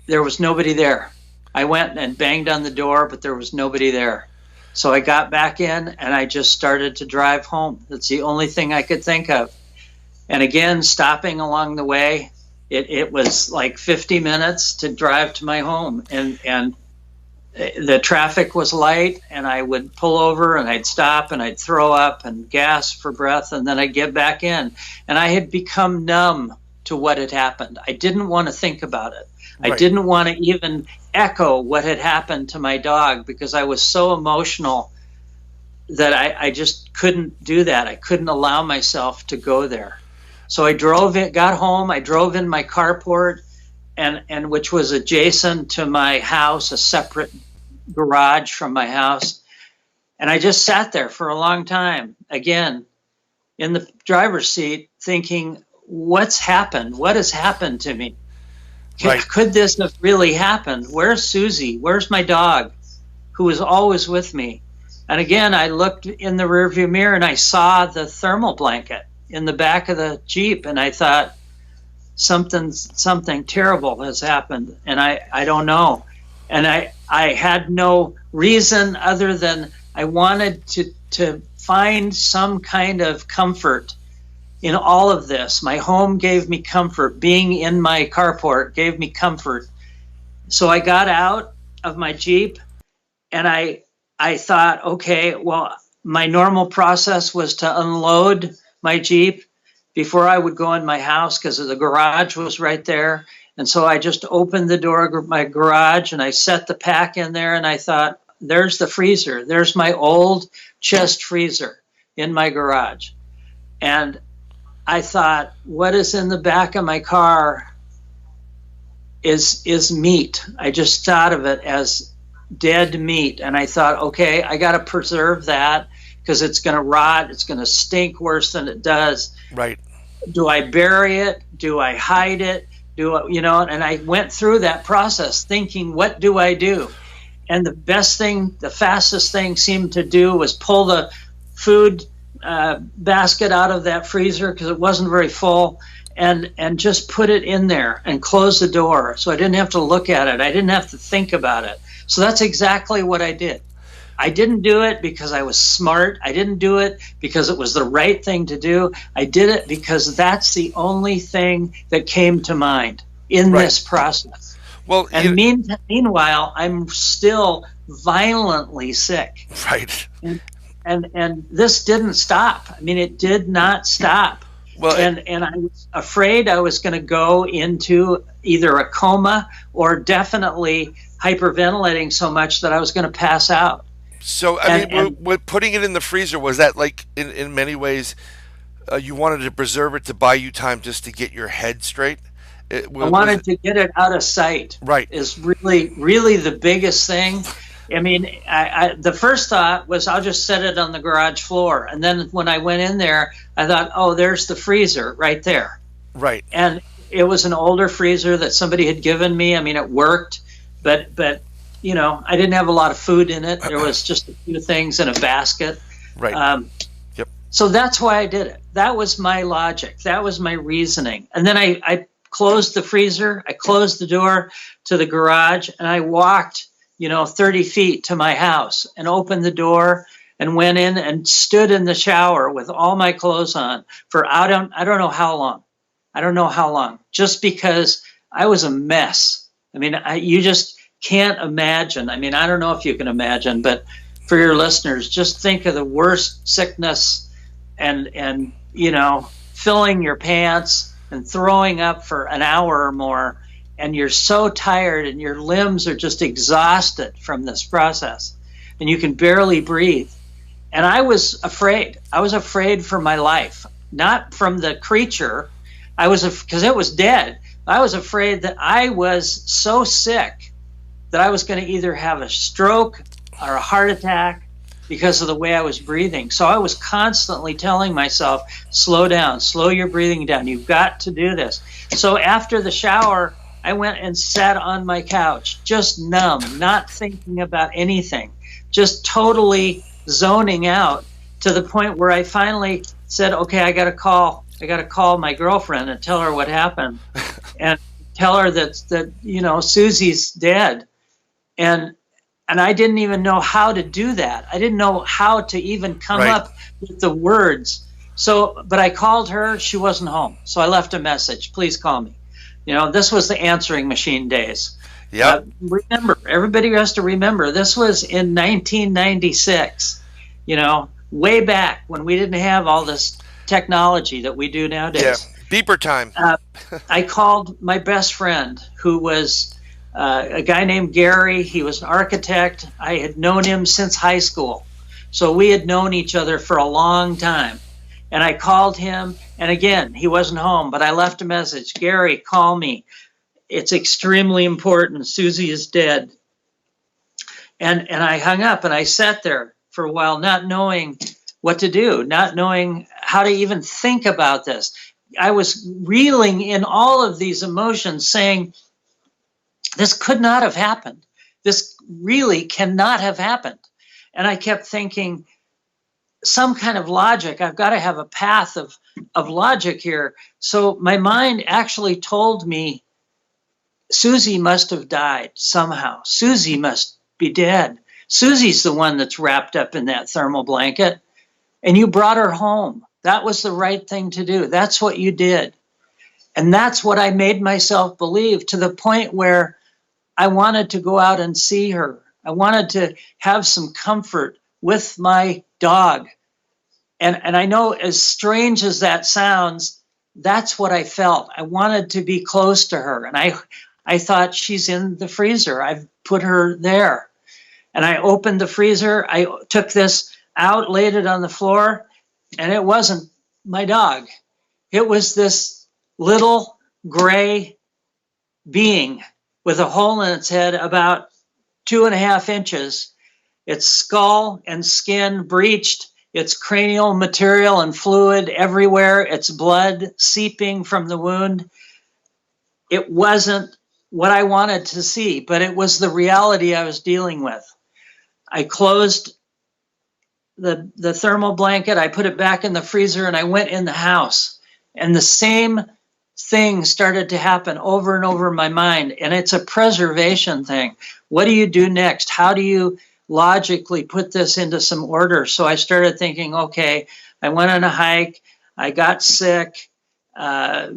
There was nobody there. I went and banged on the door, but there was nobody there. So I got back in, and I just started to drive home. That's the only thing I could think of. And again, stopping along the way, it was like 50 minutes to drive to my home. And the traffic was light, and I would pull over, and I'd stop, and I'd throw up and gasp for breath, and then I'd get back in. And I had become numb to what had happened. I didn't want to think about it. Right. I didn't want to even echo what had happened to my dog, because I was so emotional that I just couldn't do that. I couldn't allow myself to go there. So I got home, I drove in my carport, and which was adjacent to my house, a separate garage from my house. And I just sat there for a long time, again, in the driver's seat, thinking, what's happened? What has happened to me? Right. Could this have really happened? Where's Susie? Where's my dog, who was always with me? And again, I looked in the rearview mirror, and I saw the thermal blanket in the back of the Jeep, and I thought, something terrible has happened, and I don't know. And I had no reason other than I wanted to find some kind of comfort in all of this. My home gave me comfort. Being in my carport gave me comfort. So I got out of my Jeep, and I thought, okay, well, my normal process was to unload my Jeep before I would go in my house, because the garage was right there. And so I just opened the door of my garage, and I set the pack in there, and I thought, there's the freezer. There's my old chest freezer in my garage. And I thought, what is in the back of my car is meat. I just thought of it as dead meat. And I thought, okay, I got to preserve that, because it's going to rot. It's going to stink worse than it does. Right. Do I bury it? Do I hide it? And I went through that process thinking, what do I do? And the fastest thing seemed to do was pull the food basket out of that freezer, because it wasn't very full, and just put it in there and close the door, so I didn't have to look at it. I didn't have to think about it. So that's exactly what I did. I didn't do it because I was smart. I didn't do it because it was the right thing to do. I did it because that's the only thing that came to mind in this process. Well, and meanwhile, I'm still violently sick. Right. And this didn't stop. I mean, it did not stop. Well, and I was afraid I was going to go into either a coma or definitely hyperventilating so much that I was going to pass out. So, I mean, with putting it in the freezer, was that like, in many ways, you wanted to preserve it to buy you time just to get your head straight? I wanted to get it out of sight. Right. Is really, really the biggest thing. I mean, the first thought was, I'll just set it on the garage floor. And then when I went in there, I thought, oh, there's the freezer right there. Right. And it was an older freezer that somebody had given me. I mean, it worked, but I didn't have a lot of food in it. There was just a few things in a basket. Right. Yep. So that's why I did it. that was my logic. That was my reasoning. And then I closed the freezer. I closed the door to the garage, and I walked, 30 feet to my house and opened the door and went in and stood in the shower with all my clothes on for I don't know how long. I don't know how long, just because I was a mess. I mean, you just can't imagine. I mean, I don't know if you can imagine, but for your listeners, just think of the worst sickness and filling your pants and throwing up for an hour or more, and you're so tired and your limbs are just exhausted from this process, and you can barely breathe. And I was afraid. I was afraid for my life, not from the creature. Because it was dead. I was afraid that I was so sick that I was going to either have a stroke or a heart attack because of the way I was breathing. So I was constantly telling myself, slow down, slow your breathing down. You've got to do this. So after the shower, I went and sat on my couch, just numb, not thinking about anything, just totally zoning out, to the point where I finally said, okay, I got to call my girlfriend and tell her what happened, and tell her that Susie's dead. And I didn't even know how to do that. I didn't know how to even come up with the words. But I called her. She wasn't home. So I left a message. Please call me. This was the answering machine days. Yeah. Remember, everybody has to remember, this was in 1996, way back when we didn't have all this technology that we do nowadays. Yeah. Beeper time. I called my best friend, who was a guy named Gary. He was an architect. I had known him since high school. So we had known each other for a long time. And I called him, and again, he wasn't home, but I left a message. Gary, call me. It's extremely important. Susie is dead. And I hung up, and I sat there for a while, not knowing what to do, not knowing how to even think about this. I was reeling in all of these emotions, saying, this could not have happened. This really cannot have happened. And I kept thinking, some kind of logic. I've got to have a path of logic here. So my mind actually told me, Susie must have died somehow. Susie must be dead. Susie's the one that's wrapped up in that thermal blanket. And you brought her home. That was the right thing to do. That's what you did. And that's what I made myself believe, to the point where I wanted to go out and see her. I wanted to have some comfort with my dog. And I know, as strange as that sounds, that's what I felt. I wanted to be close to her. And I thought, she's in the freezer. I've put her there. And I opened the freezer. I took this out, laid it on the floor, and it wasn't my dog. It was this little gray being with a hole in its head about 2.5 inches, its skull and skin breached, its cranial material and fluid everywhere, its blood seeping from the wound. It wasn't what I wanted to see, but it was the reality I was dealing with. I closed the thermal blanket, I put it back in the freezer, and I went in the house. And the same thing started to happen over and over in my mind. And it's a preservation thing. What do you do next? How do you logically put this into some order? So I started thinking, okay, I went on a hike, I got sick,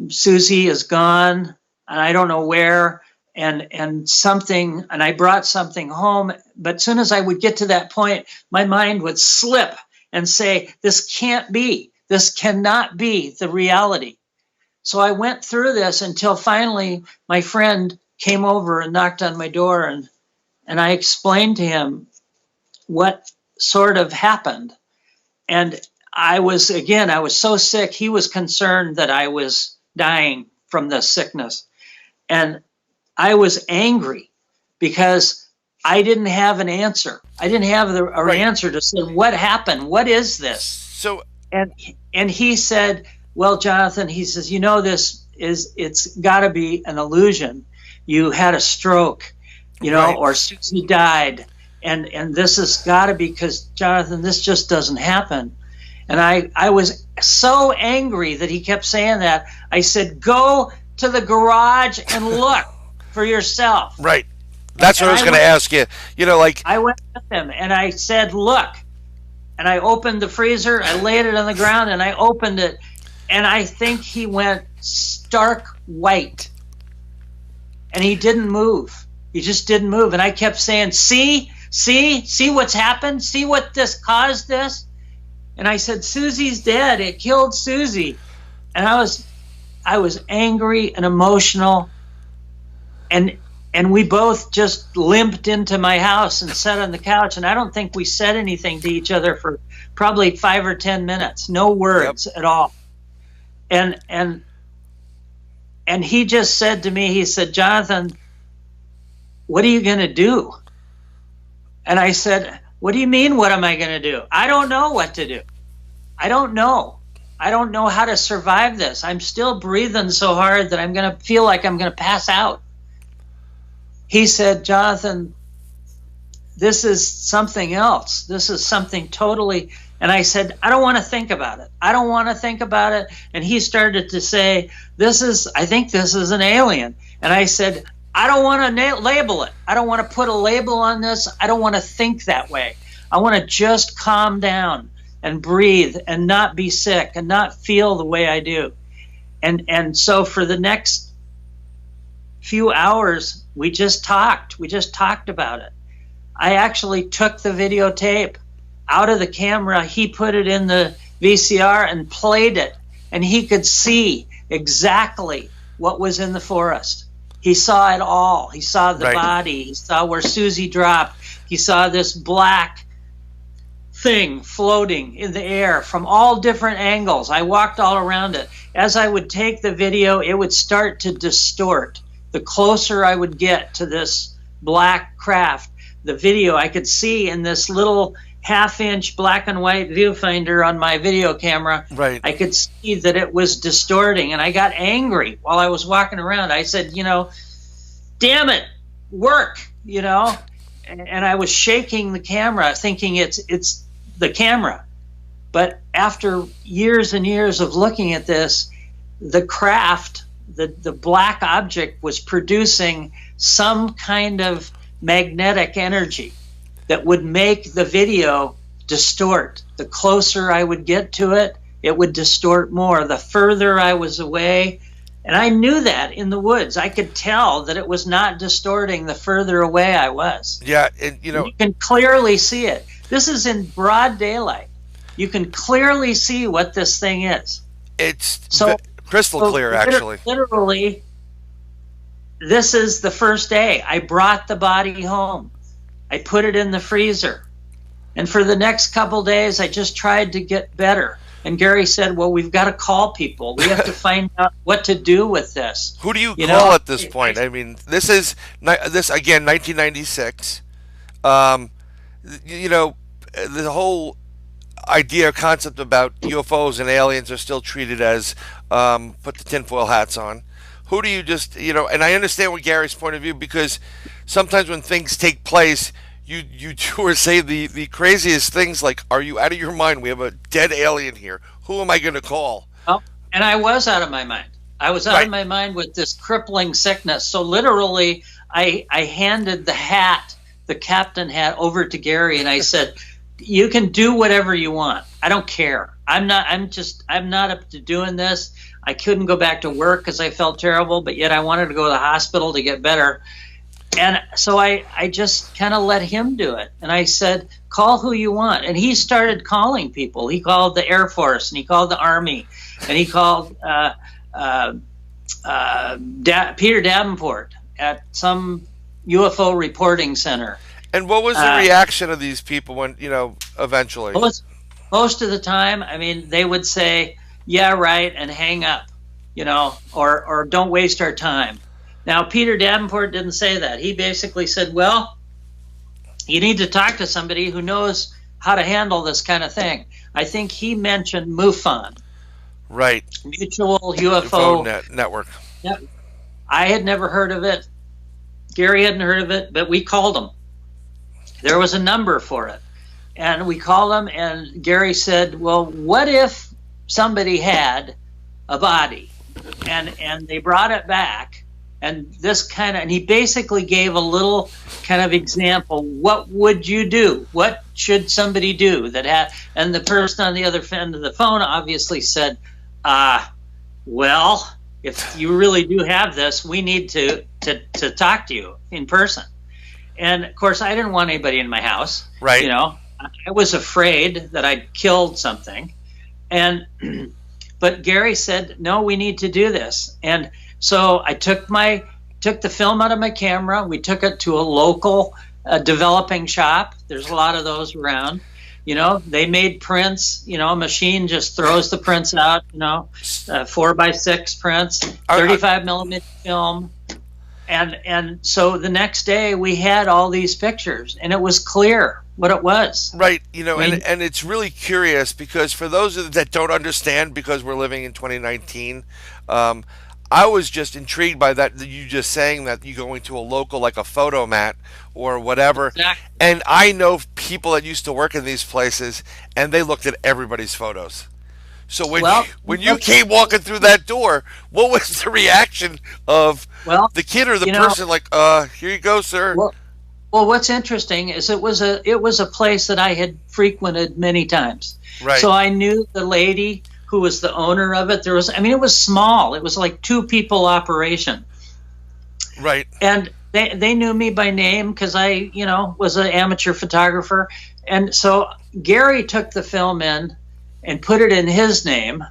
Susie is gone, and I don't know where. And I brought something home, but as soon as I would get to that point, my mind would slip and say, this can't be, this cannot be the reality. So I went through this until finally my friend came over and knocked on my door, and I explained to him what sort of happened. And I was so sick, he was concerned that I was dying from this sickness. And I was angry because I didn't have an answer. I didn't have an answer to say, what happened? What is this? So, and he said, well, Jonathan, he says, it's got to be an illusion. You had a stroke, or Susie died. And this has got to be, because, Jonathan, this just doesn't happen. And I was so angry that he kept saying that. I said, go to the garage and look for yourself. Right. That's what I was going to ask you. You know, like, I went with him and I said, look. And I opened the freezer, I laid it on the ground, and I opened it. And I think he went stark white. And he didn't move. He just didn't move. And I kept saying, see what's happened? See what this caused this? And I said, Susie's dead. It killed Susie. And I was angry and emotional. And we both just limped into my house and sat on the couch. And I don't think we said anything to each other for probably 5 or 10 minutes. No words at all. And he just said to me, he said, Jonathan, what are you going to do? And I said, what do you mean, what am I going to do? I don't know what to do. I don't know. I don't know how to survive this. I'm still breathing so hard that I'm going to feel like I'm going to pass out. He said, Jonathan, this is something else. This is something totally. And I said, I don't want to think about it. I don't want to think about it. And he started to say, I think this is an alien. And I said, I don't want to label it. I don't want to put a label on this. I don't want to think that way. I want to just calm down and breathe and not be sick and not feel the way I do. And so for the next few hours, we just talked. We just talked about it. I actually took the videotape out of the camera. He put it in the VCR and played it. And he could see exactly what was in the forest. He saw it all. He saw the body. He saw where Susie dropped. He saw this black thing floating in the air from all different angles. I walked all around it. As I would take the video, it would start to distort. The closer I would get to this black craft, the video I could see in this little half-inch black and white viewfinder on my video camera, I could see that it was distorting, and I got angry while I was walking around. I said, damn it, work, and I was shaking the camera thinking it's the camera. But after years and years of looking at this, the craft, the black object was producing some kind of magnetic energy that would make the video distort. The closer I would get to it, it would distort more. The further I was away, and I knew that in the woods. I could tell that it was not distorting the further away I was. Yeah, and you can clearly see it. This is in broad daylight. You can clearly see what this thing is. It's crystal clear, actually. Literally, this is the first day. I brought the body home. I put it in the freezer. And for the next couple days, I just tried to get better. And Gary said, well, we've got to call people. We have to find out what to do with this. Who do you call at this point? I mean, this again, 1996. The whole idea, concept about UFOs and aliens are still treated as put the tinfoil hats on. Who do you just, and I understand what Gary's point of view, because sometimes when things take place, you do or say the craziest things like, are you out of your mind? We have a dead alien here. Who am I going to call? Oh, and I was out of my mind. I was out of my mind with this crippling sickness. So literally, I handed the hat, the captain hat, over to Gary, and I said, you can do whatever you want. I don't care. I'm not up to doing this. I couldn't go back to work because I felt terrible, but yet I wanted to go to the hospital to get better. And so I just kind of let him do it. And I said, call who you want. And he started calling people. He called the Air Force, and he called the Army, and he called Peter Davenport at some UFO reporting center. And what was the reaction of these people when, eventually? Most of the time, I mean, they would say, yeah, right, and hang up, or don't waste our time. Now, Peter Davenport didn't say that. He basically said, well, you need to talk to somebody who knows how to handle this kind of thing. I think he mentioned MUFON. Right. Mutual UFO Network. Yep. I had never heard of it. Gary hadn't heard of it, but we called him. There was a number for it. And we called them, and Gary said, well, what if somebody had a body? And they brought it back, and and he basically gave a little kind of example. What would you do? What should somebody do that had? And the person on the other end of the phone obviously said, well, if you really do have this, we need to talk to you in person. And of course, I didn't want anybody in my house. Right. You know, I was afraid that I'd killed something. But Gary said, no, we need to do this. And so I took the film out of my camera. We took it to a local developing shop. There's a lot of those around. You know, they made prints. You know, a machine just throws the prints out. You know, 4x6 prints, 35 millimeter film, and so the next day we had all these pictures, and it was clear what it was. Right. You know, and it's really curious because for those that don't understand, because we're living in 2019. I was just intrigued by that. You just saying that you going to a local, like a photo mat or whatever. Exactly. And I know people that used to work in these places, and they looked at everybody's photos. So when you came walking through that door, what was the reaction of the kid or the person? Like, here you go, sir. Well, what's interesting is it was a place that I had frequented many times. Right. So I knew the lady who was the owner of it. It was small. It was like 2 people operation. Right. And they knew me by name because I, was an amateur photographer. And so Gary took the film in and put it in his name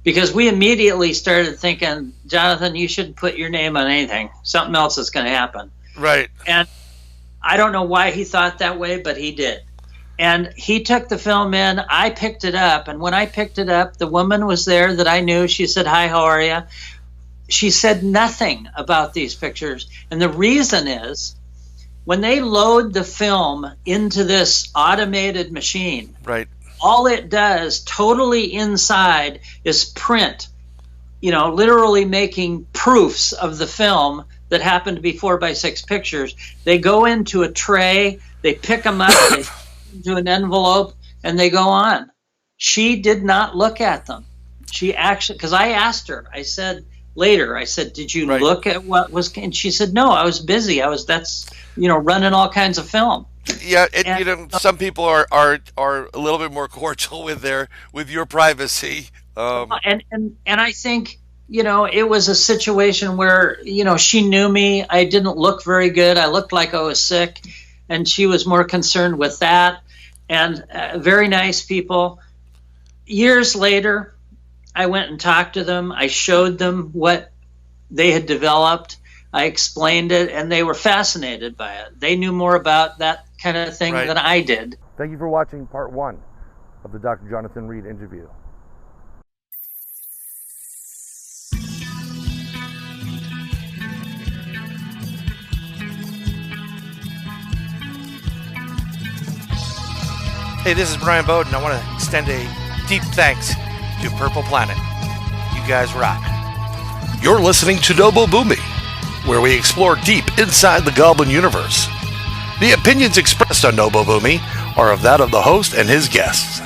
because we immediately started thinking, Jonathan, you shouldn't put your name on anything. Something else is going to happen. Right. And I don't know why he thought that way, but he did. And he took the film in. I picked it up. And when I picked it up, the woman was there that I knew. She said, hi, how are you? She said nothing about these pictures. And the reason is when they load the film into this automated machine, right, all it does totally inside is print, literally making proofs of the film that happen to be 4x6 pictures. They go into a tray, they pick them up, they into an envelope, and they go on. She did not look at them. She actually, because I asked her, I said, did you look at what was, and she said, no, I was busy. Running all kinds of film. Yeah, some people are a little bit more cordial with your privacy. And I think, it was a situation where, she knew me. I didn't look very good. I looked like I was sick, and she was more concerned with that. And very nice people. Years later, I went and talked to them. I showed them what they had developed. I explained it, and they were fascinated by it. They knew more about that kind of thing than I did. Thank you for watching part 1 of the Dr. Jonathan Reed interview. Hey, this is Brian Bowden. I want to extend a deep thanks to Purple Planet. You guys rock. You're listening to NoBoBuMe, where we explore deep inside the Goblin universe. The opinions expressed on NoBoBuMe are of that of the host and his guests.